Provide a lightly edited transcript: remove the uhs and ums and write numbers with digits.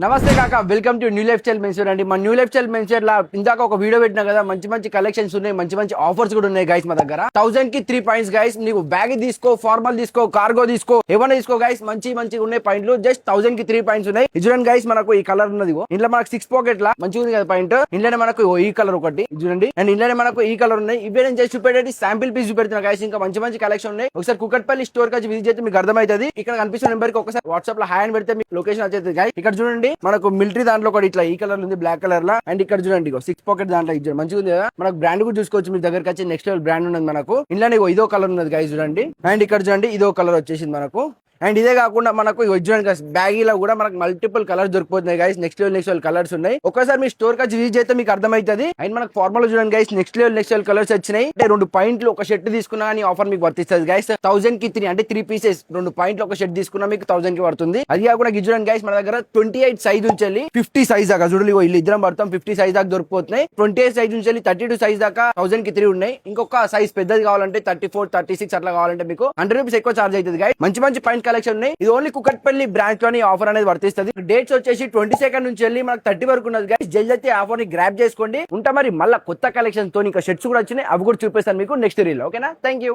నమస్తే కాక welcome to new life style mention అండి. మన న్యూ లైఫ్ స్టైల్ మెన్షన్ లా ఇందాక ఒక వీడియో పెట్టినా కదా, మంచి మంచి కలెక్షన్స్ ఉన్నాయి, మంచి మంచి ఆఫర్స్ కూడా ఉన్నాయి గైస్. మా దగ్గర 1000 కి 3 పాయింట్స్ గైస్. నీకు బ్యాగ్ తీసుకో, ఫార్మల్ తీసుకో, కార్గో తీసుకో, ఏమైనా తీసుకో గైస్. మంచి మంచి ఉన్నాయి పాయింట్లు. జస్ట్ 1000 కి 3 పాయింట్స్ ఉన్నాయి. ఇది చూడండి గైస్, మనకు ఈ కలర్ ఉన్నది. ఇంట్లో మనకు 6 పాకెట్ లా మంచిగా ఉంది కదా పాయింట్. ఇంట్లోనే మనకు ఈ కలర్ ఒకటి చూడండి, అండ్ ఇంట్లోనే మనకు ఈ కలర్ ఉన్నాయి. ఇవే నేను చేసి చూపెట్టేది శాంపిల్ పీస్ చూపెడుతున్నా గైస్. ఇంకా మంచి మంచి కలెక్షన్ ఉన్నాయి. ఒకసారి కుకట్పల్లి స్టోర్ కి విజిట్ చేస్తే మీకు అర్థమవుతుంది. ఇక్కడ కనిపిస్తున్న నెంబర్ కి ఒకసారి వాట్సాప్ లో హాయ్ అని పెడితే మీకు లొకేషన్ వచ్చేది గైస్. ఇక్కడ చూడండి మనకు మిలిటరీ దాంట్లో కూడా ఇట్లా ఈ కలర్ ఉంది, బ్లాక్ కలర్ లా. అండ్ ఇక్కడ చూడండి 6 పాకెట్ దాంట్లో ఇచ్చారు, మంచిగా ఉంది కదా. మనకు బ్రాండ్ కూడా చూసుకోవచ్చు. మీ దగ్గరకు వచ్చి నెక్స్ట్ లెవెల్ బ్రాండ్ ఉన్నది మనకు. ఇంట్లో ఇదో కలర్ ఉన్నది గైస్ చూడండి. అండ్ ఇక్కడ చూడండి ఇదో కలర్ వచ్చేసింది మనకు. అండ్ ఇదే కాకుండా మనకు బ్యాగీలో కూడా మనకు మల్టిపుల్ కలర్స్ దొరికిపోతున్నాయి గైస్. నెక్స్ట్ లెవెల్ కలర్స్ ఉన్నాయి. ఒకసారి మీ స్టోర్ కి విజిట్ చేస్తే మీకు అర్థమవుతుంది. అండ్ మనకు ఫార్మల్ చూడండి గైస్, నెక్స్ట్ లెవెల్ కలర్స్ వచ్చినాయి. అంటే 2 పాయింట్లు ఒక షర్ట్ తీసుకున్నా అని ఆఫర్ మీకు వర్తిస్తుంది గైస్. 1000 కి 3 అంటే 3 పీసెస్ 2 పాయింట్లు ఒక షర్ట్ తీసుకున్నా మీకు 1000 కి పడుతుంది. అది కాకుండా చూడండి గైస్, మన దగ్గర 28 సైజ్ నుంచి 50 సైజ్ దాకా చూడండి. వీళ్ళు ఇద్దరం పడతాం 50 సైజ్ దాకా దొరికిపోతున్నాయి. 28 సైజ్ నుంచి 32 సైజ్ దాకా 1000 కి 3 ఉన్నాయి. ఇంకొక సైజ్ పెద్దది కావాలంటే 34, 36 అట్లా కావాలంటే మీకు 100 రూపీస్ ఎక్కువ చార్జ్ అవుతుంది గైస్. మంచి మంచి పాయింట్ కలెక్షన్ ఉన్నాయి. ఇది ఓన్లీ కుకట్పల్లి బ్రాంచ్ లోని ఆఫర్ అనేది వర్తిస్తుంది. డేట్స్ వచ్చేసి 22 నుంచి వెళ్ళి మనకు 30 వరకు ఉన్నది గైస్. జల్దీ అయితే ఆఫర్ ని గ్రాప్ చేసుకోండి. ఉంటా మరి మళ్ళీ కొత్త కలెక్షన్ తో ఇంకా షర్ట్స్ కూడా వచ్చినాయి, అవి కూడా చూపిస్తాను మీకు నెక్స్ట్ రీల్. ఓకేనా? Thank you.